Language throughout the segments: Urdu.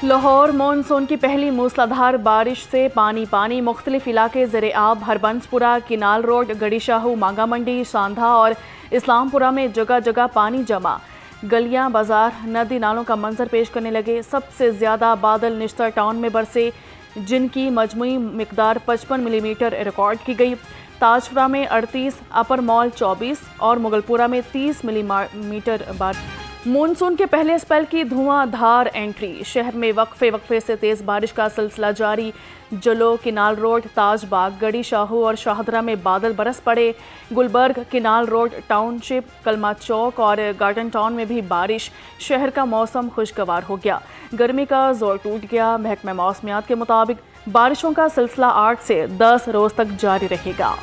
لاہور مانسون کی پہلی موسلادھار بارش سے پانی مختلف علاقے زیر آب ہربنس پورہ، کنال روڈ، گڑی شاہو، مانگا منڈی، ساندھا اور اسلام پورہ میں جگہ جگہ پانی جمع، گلیاں بازار ندی نالوں کا منظر پیش کرنے لگے۔ سب سے زیادہ بادل نشتر ٹاؤن میں برسے جن کی مجموعی مقدار 55 ملی میٹر ریکارڈ کی گئی۔ تاجپورہ میں 38، اپر مال 24 اور مغل پورہ میں 30 ملی میٹر بارش۔ مونسون کے پہلے اسپیل کی دھواں دھار انٹری، شہر میں وقفے سے تیز بارش کا سلسلہ جاری۔ جلو، کنال روڈ، تاج باغ، گڑی شاہو اور شاہدرہ میں بادل برس پڑے۔ گلبرگ، کنال روڈ ٹاؤن شپ، کلمہ چوک اور گارڈن ٹاؤن میں بھی بارش، شہر کا موسم خوشگوار ہو گیا۔ گرمی کا زور ٹوٹ گیا۔ محکمہ موسمیات کے مطابق بارشوں کا سلسلہ 8 سے 10 روز تک جاری رہے گا۔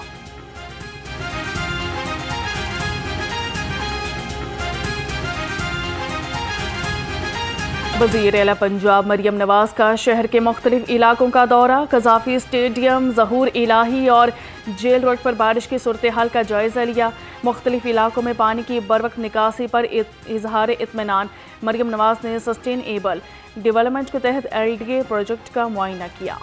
وزیر اعلیٰ پنجاب مریم نواز کا شہر کے مختلف علاقوں کا دورہ، قذافی اسٹیڈیم، ظہور الہی اور جیل روڈ پر بارش کی صورتحال کا جائزہ لیا۔ مختلف علاقوں میں پانی کی بروقت نکاسی پر اظہار اطمینان۔ مریم نواز نے سسٹینیبل ڈیولپمنٹ کے تحت LDA پروجیکٹ کا معائنہ کیا۔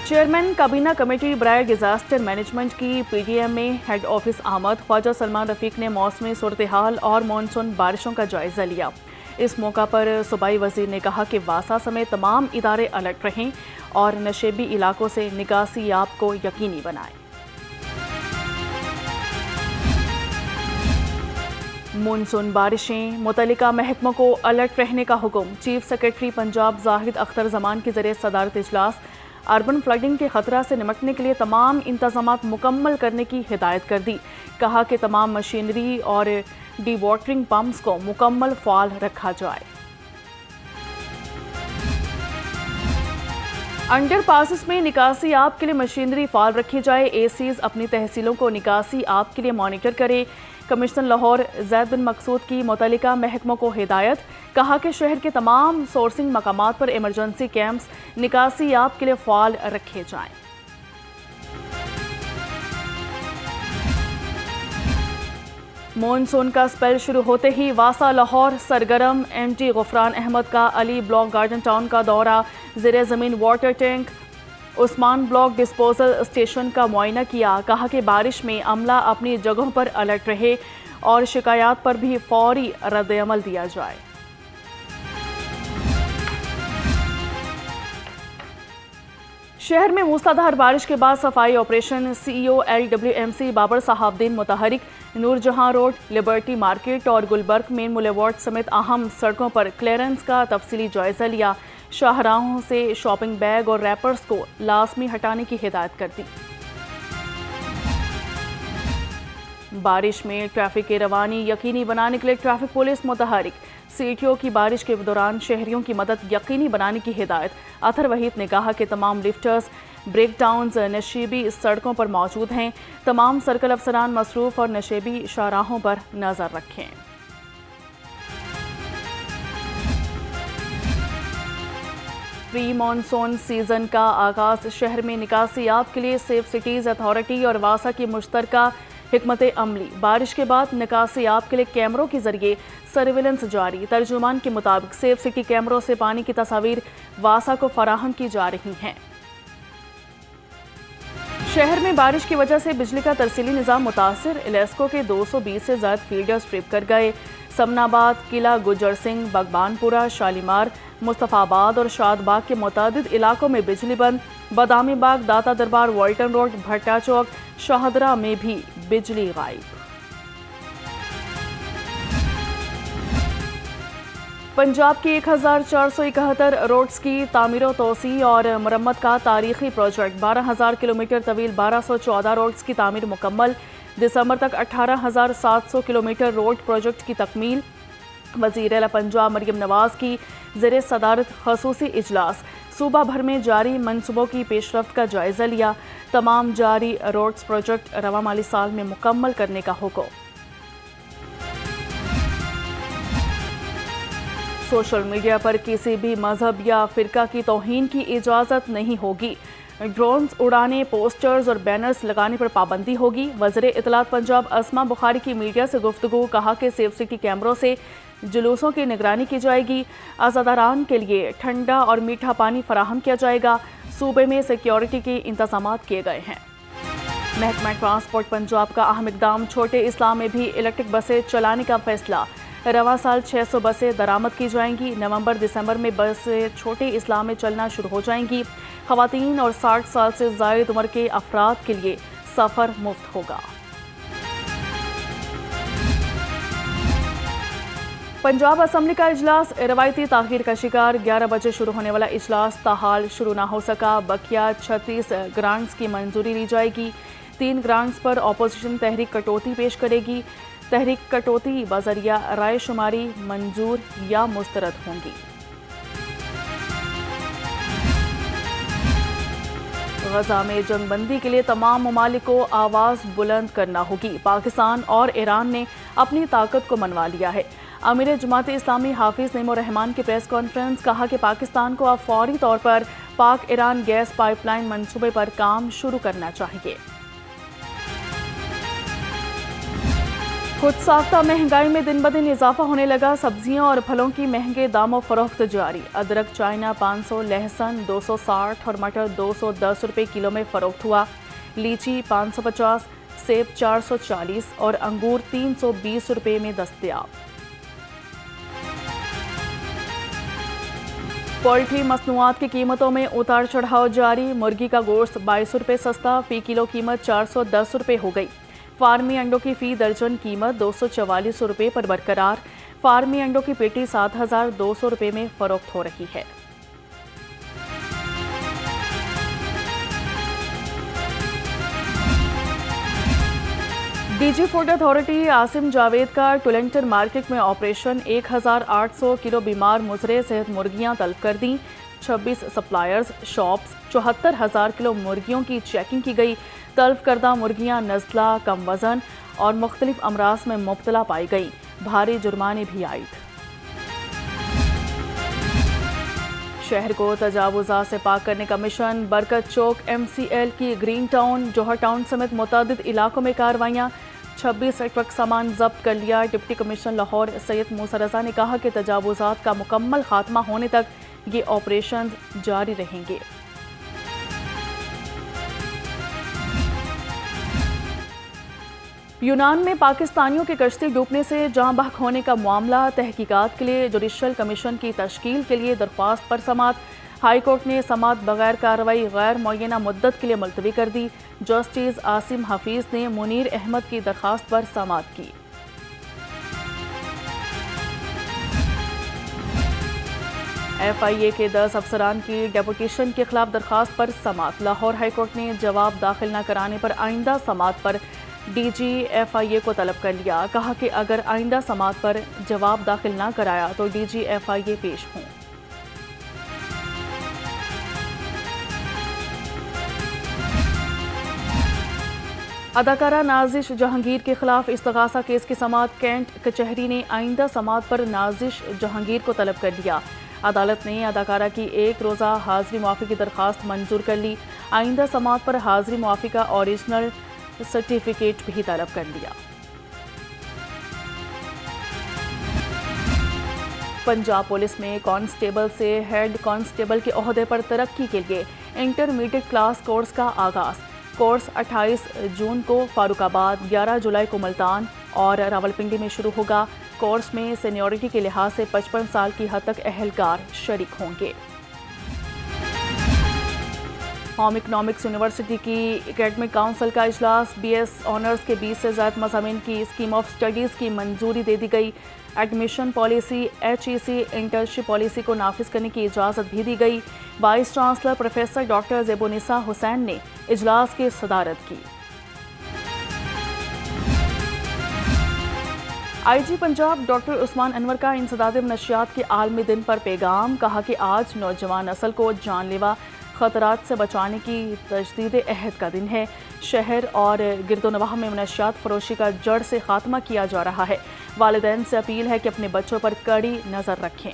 چیئرمین کابینہ کمیٹی برائے ڈیزاسٹر مینجمنٹ کی PDM میں ہیڈ آفس آمد، خواجہ سلمان رفیق نے موسمی صورتحال اور مانسون بارشوں کا جائزہ لیا۔ اس موقع پر صوبائی وزیر نے کہا کہ واسا سمیت تمام ادارے الرٹ رہیں اور نشیبی علاقوں سے نکاسی یاب کو یقینی بنائیں۔ مونسون بارشیں، متعلقہ محکموں کو الرٹ رہنے کا حکم۔ چیف سیکرٹری پنجاب زاہد اختر زمان کی زیر صدارت اجلاس۔ اربن فلڈنگ کے خطرہ سے نمٹنے کے لیے تمام انتظامات مکمل کرنے کی ہدایت کر دی۔ کہا کہ تمام مشینری اور ڈی واٹرنگ پمپس کو مکمل فعال رکھا جائے۔ انڈر پاسز میں نکاسی آب کے لیے مشینری فعال رکھی جائے۔ ACs اپنی تحصیلوں کو نکاسی آب کے لیے مانیٹر کرے۔ کمشنر لاہور زید بن مقصود کی متعلقہ محکموں کو ہدایت۔ کہا کہ شہر کے تمام سورسنگ مقامات پر ایمرجنسی کیمپس نکاسی آب کے لیے فعال رکھے جائیں۔ مونسون کا اسپیل شروع ہوتے ہی واسا لاہور سرگرم۔ MD غفران احمد کا علی بلاک گارڈن ٹاؤن کا دورہ، زیر زمین واٹر ٹینک، عثمان بلاک ڈسپوزل اسٹیشن کا معائنہ کیا۔ کہا کہ بارش میں عملہ اپنی جگہوں پر الرٹ رہے اور شکایات پر بھی فوری رد عمل دیا جائے۔ شہر میں موسلادھار بارش کے بعد صفائی آپریشن۔ CEO LWMC بابر صاحب الدین متحرک۔ نور جہاں روڈ، لبرٹی مارکیٹ اور گلبرگ مین بولیوارڈ سمیت اہم سڑکوں پر کلیئرنس کا تفصیلی جائزہ لیا۔ شاہراہوں سے شاپنگ بیگ اور ریپرز کو لازمی ہٹانے کی ہدایت کر دی۔ بارش میں ٹریفک کی روانی یقینی بنانے کے لیے ٹریفک پولیس متحرک۔ CTO کی بارش کے دوران شہریوں کی مدد یقینی بنانے کی ہدایت۔ اطہر وحید نے کہا کہ تمام لفٹرز، بریک ڈاؤنز نشیبی سڑکوں پر موجود ہیں۔ تمام سرکل افسران مصروف اور نشیبی شاہراہوں پر نظر رکھیں۔ پری مانسون سیزن کا آغاز، شہر میں نکاسی آب کے لیے سیف سٹیز اتھارٹی اور واسا کی مشترکہ حکمت عملی۔ بارش کے بعد نکاسی آب کے لیے کیمروں کے ذریعے سرویلنس جاری۔ ترجمان کے مطابق سیف سٹی کیمروں سے پانی کی تصاویر واسا کو فراہم کی جا رہی ہیں۔ شہر میں بارش کی وجہ سے بجلی کا ترسیلی نظام متاثر، الیسکو کے 220 سے زائد فیلڈرز ٹرپ کر گئے۔ سمن آباد، قلعہ گجر سنگھ، بغبان پورہ، شالیمار، مصطفیٰ آباد اور شاد باغ کے متعدد علاقوں میں بجلی بند۔ بادامی باغ، داتا دربار، والٹن روڈ، بھٹا چوک، شاہدرہ میں بھی بجلی غائب۔ پنجاب کی 1471 روڈز کی تعمیر و توسیع اور مرمت کا تاریخی پروجیکٹ، 12,000 کلومیٹر طویل 1214 روڈز کی تعمیر مکمل۔ دسمبر تک 18,700 کلومیٹر روڈ پروجیکٹ کی تکمیل۔ وزیر اعلیٰ پنجاب مریم نواز کی زیر صدارت خصوصی اجلاس۔ صوبہ بھر میں جاری منصوبوں کی پیش رفت کا جائزہ لیا۔ تمام جاری روڈز پروجیکٹ رواں مالی سال میں مکمل کرنے کا حکم۔ سوشل میڈیا پر کسی بھی مذہب یا فرقہ کی توہین کی اجازت نہیں ہوگی۔ ڈرونز اڑانے، پوسٹرز اور بینرز لگانے پر پابندی ہوگی۔ وزیر اطلاعات پنجاب اسما بخاری کی میڈیا سے گفتگو، کہا کہ سیف سٹی کیمروں سے جلوسوں کی نگرانی کی جائے گی۔ عزاداران کے لیے ٹھنڈا اور میٹھا پانی فراہم کیا جائے گا۔ صوبے میں سیکیورٹی کے انتظامات کیے گئے ہیں۔ محکمہ ٹرانسپورٹ پنجاب کا اہم اقدام، چھوٹے اضلاع میں بھی الیکٹرک بسیں چلانے کا فیصلہ۔ رواں سال 600 بسیں درآمد کی جائیں گی۔ نومبر دسمبر میں بسیں چھوٹے اضلاع میں چلنا شروع ہو جائیں گی۔ خواتین اور 60 سال سے زائد عمر کے افراد کے لیے سفر مفت ہوگا۔ پنجاب اسمبلی کا اجلاس روایتی تاخیر کا شکار۔ 11 بجے شروع ہونے والا اجلاس تاحال شروع نہ ہو سکا۔ بقیہ 36 گرانٹس کی منظوری لی جائے گی۔ 3 گرانٹس پر اپوزیشن تحریک کٹوتی پیش کرے گی۔ تحریک کٹوتی بذریعہ رائے شماری منظور یا مسترد ہوں گی۔ غزہ میں جنگ بندی کے لیے تمام ممالک کو آواز بلند کرنا ہوگی۔ پاکستان اور ایران نے اپنی طاقت کو منوا لیا ہے۔ امیر جماعت اسلامی حافظ نعیم الرحمان کی پریس کانفرنس، کہا کہ پاکستان کو اب فوری طور پر پاک ایران گیس پائپ لائن منصوبے پر کام شروع کرنا چاہیے۔ خود ساختہ مہنگائی میں دن بدن اضافہ ہونے لگا۔ سبزیوں اور پھلوں کی مہنگے دام و فروخت جاری۔ ادرک چائنا 500، لہسن 260 اور مٹر 210 روپے کلو میں فروخت ہوا۔ لیچی 550، سیب 440 اور انگور 320 روپے میں دستیاب۔ پولٹری مصنوعات کی قیمتوں میں اتار چڑھاؤ جاری۔ مرغی کا گوشت 22 روپے سستا، فی کلو قیمت 410 روپے ہو گئی۔ فارمی انڈوں کی فی درجن قیمت 244 روپے پر برقرار۔ فارمی انڈوں کی پیٹی 7200 روپے میں فروخت ہو رہی ہے۔ D G food authority Asim Javed کا ٹولنٹن مارکیٹ میں آپریشن۔ 1800 کلو بیمار مضر صحت مرغیاں طلب کر دیں۔ 26 سپلائرز شاپس، 74,000 کلو مرغیوں کی چیکنگ کی گئی۔ طلب کردہ مرغیاں نزلہ، کم وزن اور مختلف امراض میں مبتلا پائی گئیں۔ بھاری جرمانے بھی عائد۔ شہر کو تجاوزات سے پاک کرنے کا مشن۔ برکت چوک ایم سی ایل کی گرین ٹاؤن، جوہر ٹاؤن سمیت متعدد علاقوں میں کارروائیاں۔ 26 ٹرک سامان ضبط کر لیا۔ ڈپٹی کمشنر لاہور سید موسیٰ رضا نے کہا کہ تجاوزات کا مکمل خاتمہ ہونے تک یہ آپریشنز جاری رہیں گے۔ یونان میں پاکستانیوں کی کشتی ڈوبنے سے جاں بحق ہونے کا معاملہ، تحقیقات کے لیے جوڈیشل کمیشن کی تشکیل کے لیے درخواست پر سماعت۔ ہائی کورٹ نے سماعت بغیر کارروائی غیر معینہ مدت کے لیے ملتوی کر دی۔ جسٹس عاصم حفیظ نے منیر احمد کی درخواست پر سماعت کی۔ ایف آئی اے کے 10 افسران کی ڈیپوٹیشن کے خلاف درخواست پر سماعت۔ لاہور ہائی کورٹ نے جواب داخل نہ کرانے پر آئندہ سماعت پر ڈی جی ایف آئی اے کو طلب کر لیا۔ کہا کہ اگر آئندہ سماعت پر جواب داخل نہ کرایا تو ڈی جی ایف آئی اے پیش ہوں۔ اداکارہ نازش جہانگیر کے خلاف استغاثہ کیس کی سماعت۔ کینٹ کچہری نے آئندہ سماعت پر نازش جہانگیر کو طلب کر لیا۔ عدالت نے اداکارہ کی 1 روزہ حاضری معافی کی درخواست منظور کر لی۔ آئندہ سماعت پر حاضری معافی کا اوریجنل سرٹیفکیٹ بھی طلب کر لیا۔ پنجاب پولیس میں کانسٹیبل سے ہیڈ کانسٹیبل کے عہدے پر ترقی کے لیے انٹرمیڈیٹ کلاس کورس کا آغاز۔ کورس 28 جون کو فاروق آباد، 11 جولائی کو ملتان اور راولپنڈی میں شروع ہوگا۔ کورس میں سینیورٹی کے لحاظ سے 55 سال کی حد تک اہلکار شریک ہوں گے۔ ہوم اکنامکس یونیورسٹی کی اکیڈمک کونسل کا اجلاس۔ بی ایس آنرز کے 20 سے زائد مضامین کی اسکیم آف اسٹڈیز کی منظوری دے دی گئی۔ ایڈمیشن پالیسی، ایچ ای سی انٹرنشپ پالیسی کو نافذ کرنے کی اجازت بھی دی گئی۔ وائس چانسلر پروفیسر ڈاکٹر زیبونسا حسین نے اجلاس کی صدارت کی۔ آئی جی پنجاب ڈاکٹر عثمان انور کا انسداد منشیات کے عالمی دن پر پیغام۔ کہا کہ آج نوجوان نسل کو جان لیوا خطرات سے بچانے کی تجدید عہد کا دن ہے۔ شہر اور گرد و نواح میں منشیات فروشی کا جڑ سے خاتمہ کیا جا رہا ہے۔ والدین سے اپیل ہے کہ اپنے بچوں پر کڑی نظر رکھیں۔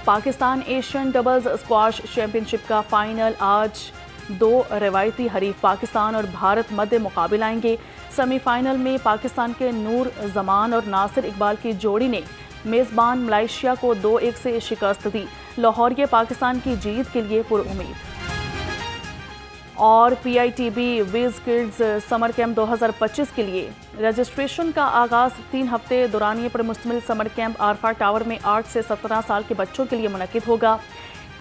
Pakistan Asian doubles squash championship کا فائنل آج دو روایتی حریف پاکستان اور بھارت مد مقابل آئیں گے۔ سیمی فائنل میں پاکستان کے نور زمان اور ناصر اقبال کی جوڑی نے میزبان ملائیشیا کو 2-1 سے شکست دی۔ لاہوریے پاکستان کی جیت کے لیے پر امید۔ اور P I T B whiz kids summer camp 2025 کے لیے رجسٹریشن کا آغاز 3 ہفتے دورانیے پر مشتمل سمر کیمپ عارفہ ٹاور میں 8 سے 17 سال کے بچوں کے لیے منعقد ہوگا۔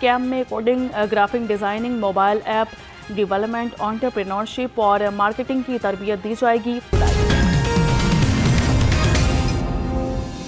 کیمپ میں coding, graphic designing, mobile app development, entrepreneurship اور مارکیٹنگ کی تربیت دی جائے گی۔